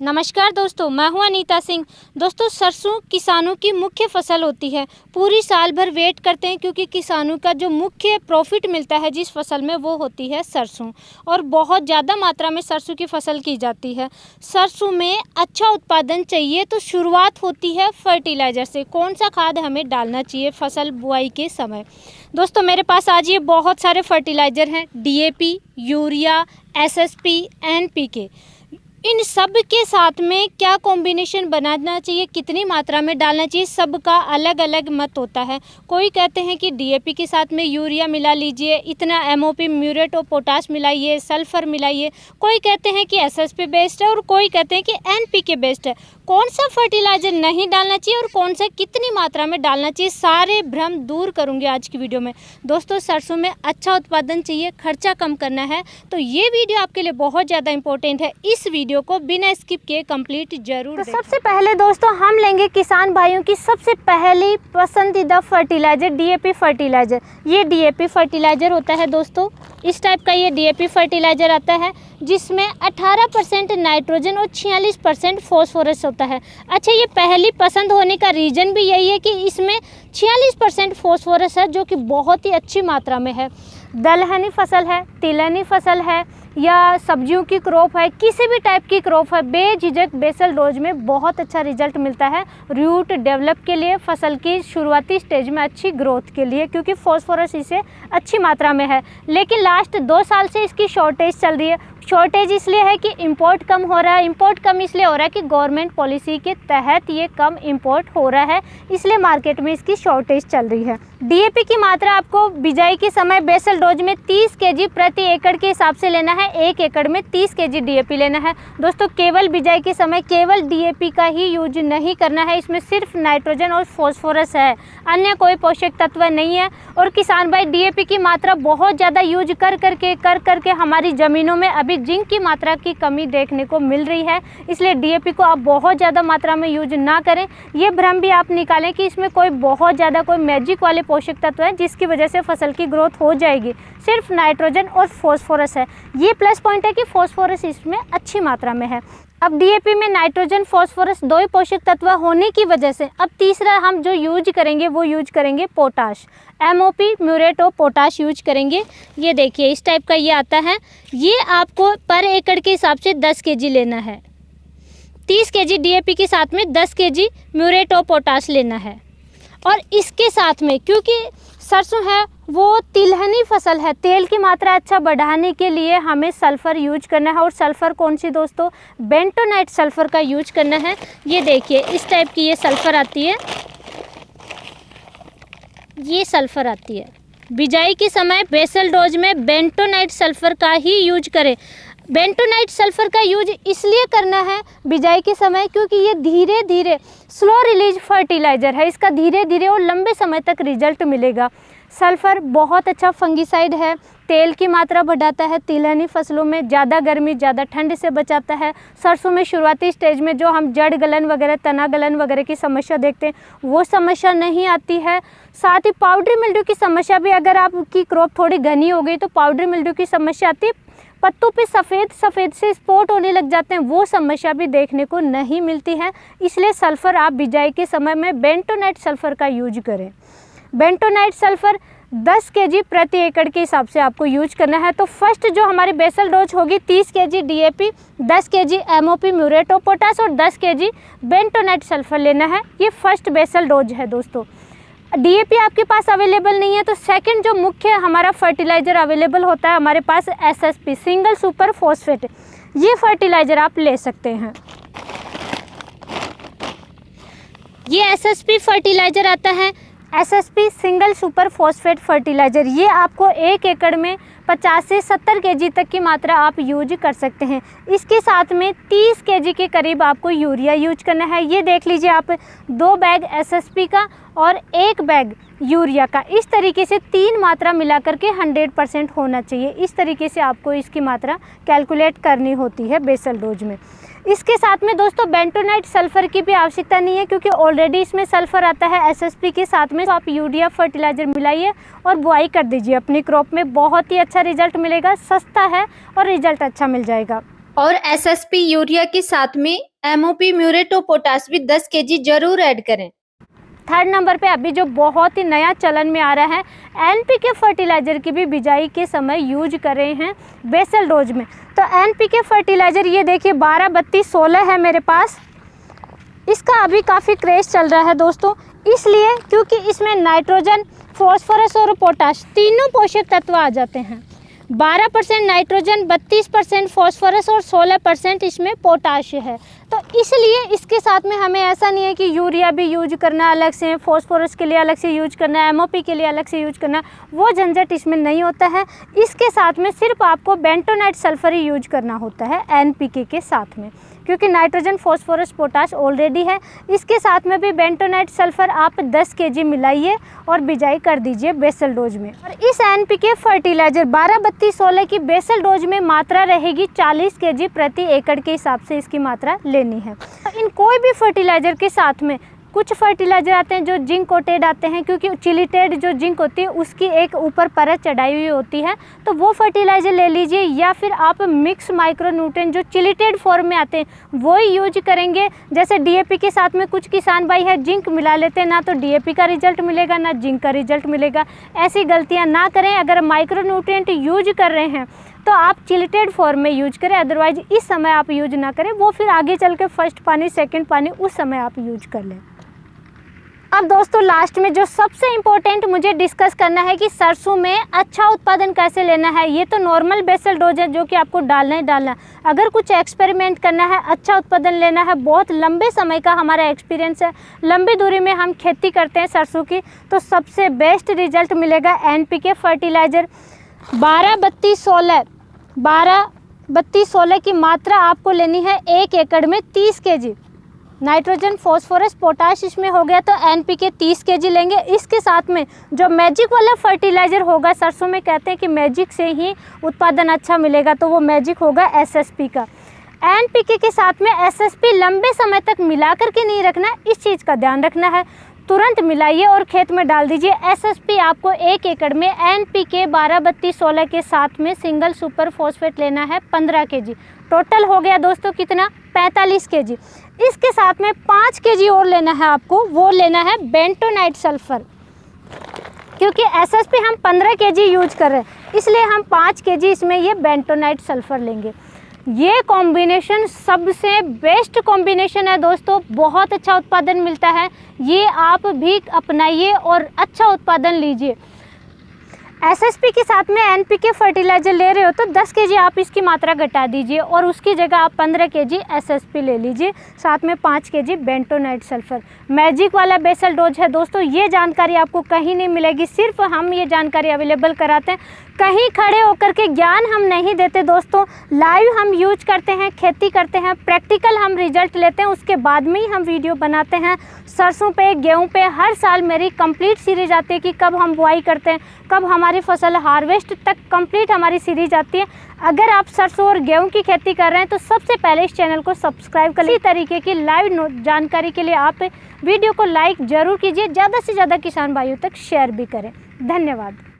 नमस्कार दोस्तों, मैं हूं अनीता सिंह। दोस्तों, सरसों किसानों की मुख्य फसल होती है। पूरी साल भर वेट करते हैं क्योंकि किसानों का जो मुख्य प्रॉफिट मिलता है जिस फसल में वो होती है सरसों, और बहुत ज़्यादा मात्रा में सरसों की फसल की जाती है। सरसों में अच्छा उत्पादन चाहिए तो शुरुआत होती है फर्टिलाइज़र से। कौन सा खाद हमें डालना चाहिए फसल बुआई के समय? दोस्तों, मेरे पास आज ये बहुत सारे फर्टिलाइज़र हैं, DAP, यूरिया, SSP, NPK। इन सब के साथ में क्या कॉम्बिनेशन बनाना चाहिए, कितनी मात्रा में डालना चाहिए, सबका अलग अलग मत होता है। कोई कहते हैं कि DAP के साथ में यूरिया मिला लीजिए, इतना MOP म्यूरेट और पोटाश मिलाइए, सल्फर मिलाइए। कोई कहते हैं कि SSP बेस्ड है और कोई कहते हैं कि NPK बेस्ड है। कौन सा फर्टिलाइज़र नहीं डालना चाहिए और कौन सा कितनी मात्रा में डालना चाहिए, सारे भ्रम दूर करूँगी आज की वीडियो में। दोस्तों, सरसों में अच्छा उत्पादन चाहिए, खर्चा कम करना है, तो ये वीडियो आपके लिए बहुत ज़्यादा इंपॉर्टेंट है। इस वीडियो को बिना स्किप किए कंप्लीट जरूर देखें। सबसे पहले दोस्तों हम लेंगे किसान भाइयों की सबसे पहली पसंदीदा फर्टिलाइज़र DAP फर्टिलाइज़र। ये DAP फर्टिलाइज़र होता है दोस्तों, इस टाइप का ये DAP फर्टिलाइज़र आता है जिसमें 18% नाइट्रोजन और 46% फॉस्फोरस होता है। अच्छा, ये पहली पसंद होने का रीज़न भी यही है कि इसमें 46% फॉस्फोरस है, जो कि बहुत ही अच्छी मात्रा में है। दलहनी फसल है, तिलहनी फसल है या सब्जियों की क्रॉप है, किसी भी टाइप की क्रॉप है, बेझिझक बेसल डोज में बहुत अच्छा रिजल्ट मिलता है रूट डेवलप के लिए, फसल की शुरुआती स्टेज में अच्छी ग्रोथ के लिए, क्योंकि फॉस्फोरस इसे अच्छी मात्रा में है। लेकिन लास्ट 2 साल से इसकी शॉर्टेज चल रही है। शॉर्टेज इसलिए है कि इंपोर्ट कम हो रहा है। इंपोर्ट कम इसलिए हो रहा है कि गवर्नमेंट पॉलिसी के तहत ये कम इंपोर्ट हो रहा है, इसलिए मार्केट में इसकी शॉर्टेज चल रही है। DAP की मात्रा आपको बिजाई के समय बेसल डोज में 30 kg प्रति एकड़ के हिसाब से लेना है। 1 एकड़ में 30 kg DAP लेना है। दोस्तों, केवल बिजाई के समय केवल DAP का ही यूज नहीं करना है। इसमें सिर्फ नाइट्रोजन और फॉस्फोरस है, अन्य कोई पोषक तत्व नहीं है। और किसान भाई DAP की मात्रा बहुत ज़्यादा यूज कर करके हमारी ज़मीनों में अभी जिंक की मात्रा की कमी देखने को मिल रही है, इसलिए DAP को आप बहुत ज़्यादा मात्रा में यूज ना करें। ये भ्रम भी आप निकालें कि इसमें कोई बहुत ज़्यादा कोई मैजिक वाले पोषक तत्व है जिसकी वजह से फसल की ग्रोथ हो जाएगी। सिर्फ नाइट्रोजन और फॉस्फोरस है। ये प्लस पॉइंट है कि फॉस्फोरस इसमें अच्छी मात्रा में है। अब DAP में नाइट्रोजन फॉस्फोरस 2 ही पोषक तत्व होने की वजह से अब तीसरा हम जो यूज करेंगे वो यूज करेंगे पोटाश, MOP म्यूरेट और पोटाश यूज करेंगे। ये देखिए, इस टाइप का ये आता है। ये आपको पर एकड़ के हिसाब से 10 kg लेना है। 30 kg DAP के साथ में 10 kg म्यूरेट और पोटाश लेना है। और इसके साथ में, क्योंकि सरसों है वो तिलहनी फसल है, तेल की मात्रा अच्छा बढ़ाने के लिए हमें सल्फ़र यूज करना है। और सल्फ़र कौन सी दोस्तों? बेंटोनाइट सल्फ़र का यूज करना है। ये देखिए, इस टाइप की ये सल्फ़र आती है, ये सल्फ़र आती है। बिजाई के समय बेसल डोज में बेंटोनाइट सल्फ़र का ही यूज करें। बेंटोनाइट सल्फ़र का यूज इसलिए करना है बिजाई के समय क्योंकि ये धीरे धीरे स्लो रिलीज फर्टिलाइज़र है, इसका धीरे धीरे और लंबे समय तक रिजल्ट मिलेगा। सल्फ़र बहुत अच्छा फंगिसाइड है, तेल की मात्रा बढ़ाता है, तिलहनी फसलों में ज़्यादा गर्मी ज़्यादा ठंड से बचाता है। सरसों में शुरुआती स्टेज में जो हम जड़ गलन वगैरह, तना गलन वगैरह की समस्या देखते हैं वो समस्या नहीं आती है। साथ ही पाउडरी मिल्ड्यू की समस्या भी, अगर आपकी क्रॉप थोड़ी घनी हो गई तो पाउडरी मिल्ड्यू की समस्या आती है, पत्तों पे सफ़ेद सफ़ेद से स्पॉट होने लग जाते हैं, वो समस्या भी देखने को नहीं मिलती है। इसलिए सल्फ़र आप बिजाई के समय में बेंटोनाइट सल्फ़र का यूज करें। बेंटोनाइट सल्फ़र 10 kg प्रति एकड़ के हिसाब से आपको यूज करना है। तो फर्स्ट जो हमारी बेसल डोज होगी 30 kg DAP, 10 kg MOP muriate और पोटाश और 10 kg बेंटोनाइट सल्फ़र लेना है। ये फर्स्ट बेसल डोज है दोस्तों। DAP आपके पास अवेलेबल नहीं है तो सेकंड जो मुख्य हमारा फर्टिलाइज़र अवेलेबल होता है हमारे पास SSP सिंगल सुपर फॉस्फेट। ये फर्टिलाइज़र आप ले सकते हैं। ये SSP फर्टिलाइज़र आता है, SSP single super phosphate fertiliser. ये आपको 1 एकड़ में 50 से 70 kg तक की मात्रा आप यूज कर सकते हैं। इसके साथ में 30 kg के करीब आपको यूरिया यूज करना है। ये देख लीजिए आप, 2 बैग SSP का और 1 बैग यूरिया का, इस तरीके से 3 मात्रा मिला करके 100% होना चाहिए। इस तरीके से आपको इसकी मात्रा कैलकुलेट करनी होती है बेसल डोज में। इसके साथ में दोस्तों बेंटोनाइट सल्फ़र की भी आवश्यकता नहीं है क्योंकि ऑलरेडी इसमें सल्फ़र आता है SSP के साथ में। तो आप यूरिया फर्टिलाइज़र मिलाइए और बुआई कर दीजिए अपनी क्रॉप में, बहुत ही अच्छा रिजल्ट मिलेगा, सस्ता है और रिजल्ट अच्छा मिल जाएगा। और एसएसपी यूरिया के साथ में एमओपी म्यूरेट ऑफ पोटाश भी 10 केजी जरूर ऐड करें। थर्ड नंबर पे अभी जो बहुत ही नया चलन में आ रहा है, एनपीके फर्टिलाइज़र की भी बिजाई के समय यूज कर रहे हैं बेसल डोज में। तो एनपीके फर्टिलाइज़र ये देखिए 12, 32, 16 है मेरे पास। इसका अभी काफ़ी क्रेज़ चल रहा है दोस्तों, इसलिए क्योंकि इसमें नाइट्रोजन, फॉस्फोरस और पोटाश तीनों पोषक तत्व आ जाते हैं। 12% नाइट्रोजन, 32% फॉस्फोरस और 16% इसमें पोटाश है। तो इसलिए इसके साथ में हमें ऐसा नहीं है कि यूरिया भी यूज करना अलग से, फॉस्फोरस के लिए अलग से यूज करना है, एमओपी के लिए अलग से यूज करना, वो झंझट इसमें नहीं होता है। इसके साथ में सिर्फ आपको बेंटोनाइट सल्फर ही यूज करना होता है एनपीके के साथ में, क्योंकि नाइट्रोजन, फॉस्फोरस, पोटाश ऑलरेडी है। इसके साथ में भी बेंटोनाइट सल्फर आप 10 केजी मिलाइए और बिजाई कर दीजिए बेसल डोज में। और इस एनपीके फर्टिलाइज़र 12, 32, 16 की बेसल डोज में मात्रा रहेगी 40 केजी प्रति एकड़ के हिसाब से इसकी मात्रा लेनी है। इन कोई भी फर्टिलाइज़र के साथ में कुछ फर्टिलाइज़र आते हैं जो जिंक कोटेड आते हैं, क्योंकि चिलिटेड जो जिंक होती है उसकी एक ऊपर परत चढ़ाई हुई होती है, तो वो फर्टिलाइज़र ले लीजिए। या फिर आप मिक्स माइक्रोन्यूट्रिएंट जो चिलिटेड फॉर्म में आते हैं वो ही यूज करेंगे। जैसे डीएपी के साथ में कुछ किसान भाई है जिंक मिला लेते हैं, ना तो डीएपी का रिजल्ट मिलेगा ना जिंक का रिजल्ट मिलेगा। ऐसी गलतियाँ ना करें। अगर माइक्रोन्यूट्रिएंट यूज कर रहे हैं तो आप चिलिटेड फॉर्म में यूज करें, अदरवाइज इस समय आप यूज ना करें, वो फिर आगे चल के फर्स्ट पानी, सेकंड पानी उस समय आप यूज कर लें। अब दोस्तों लास्ट में जो सबसे इम्पोर्टेंट मुझे डिस्कस करना है कि सरसों में अच्छा उत्पादन कैसे लेना है। ये तो नॉर्मल बेसल डोज है जो कि आपको डालना ही डालना है। अगर कुछ एक्सपेरिमेंट करना है, अच्छा उत्पादन लेना है, बहुत लंबे समय का हमारा एक्सपीरियंस है, लंबी दूरी में हम खेती करते हैं सरसों की, तो सबसे बेस्ट रिजल्ट मिलेगा एनपीके फर्टिलाइज़र 12, 32, 16। 12, 32, 16 की मात्रा आपको लेनी है 1 एकड़ में 30 केजी। नाइट्रोजन, फॉस्फोरस, पोटाश इसमें हो गया, तो एनपीके 30 केजी लेंगे। इसके साथ में जो मैजिक वाला फर्टिलाइज़र होगा, सरसों में कहते हैं कि मैजिक से ही उत्पादन अच्छा मिलेगा, तो वो मैजिक होगा एसएसपी का। एनपीके के साथ में एसएसपी लंबे समय तक मिला करके नहीं रखना, इस चीज़ का ध्यान रखना है। तुरंत मिलाइए और खेत में डाल दीजिए। एसएसपी आपको 1 एकड़ में एनपीके 12, 32, 16 के साथ में सिंगल सुपर फॉस्फेट लेना है 15 केजी। टोटल हो गया दोस्तों कितना, 45 केजी। इसके साथ में 5 केजी और लेना है आपको, वो लेना है बेंटोनाइट सल्फर। क्योंकि एसएसपी हम 15 केजी यूज कर रहे हैं, इसलिए हम 5 केजी इसमें ये बेंटोनाइट सल्फर लेंगे। ये कॉम्बिनेशन सबसे बेस्ट कॉम्बिनेशन है दोस्तों, बहुत अच्छा उत्पादन मिलता है। ये आप भी अपनाइए और अच्छा उत्पादन लीजिए। एसएसपी के साथ में एनपीके फर्टिलाइज़र ले रहे हो तो 10 केजी आप इसकी मात्रा घटा दीजिए और उसकी जगह आप 15 केजी एसएसपी ले लीजिए, साथ में 5 केजी बेंटोनाइट सल्फर। मैजिक वाला बेसल डोज है दोस्तों। ये जानकारी आपको कहीं नहीं मिलेगी, सिर्फ हम ये जानकारी अवेलेबल कराते हैं। कहीं खड़े होकर के ज्ञान हम नहीं देते दोस्तों, लाइव हम यूज करते हैं, खेती करते हैं, प्रैक्टिकल हम रिजल्ट लेते हैं, उसके बाद में ही हम वीडियो बनाते हैं। सरसों पे, गेहूं पे हर साल मेरी कंप्लीट सीरीज आती है कि कब हम बुआई करते हैं, कब हमारी फसल हार्वेस्ट तक कंप्लीट हमारी सीरीज आती है। अगर आप सरसों और गेहूं की खेती कर रहे हैं तो सबसे पहले इस चैनल को सब्सक्राइब कर लीजिए। इसी तरीके की लाइव जानकारी के लिए आप वीडियो को लाइक ज़रूर कीजिए, ज़्यादा से ज़्यादा किसान भाइयों तक शेयर भी करें। धन्यवाद।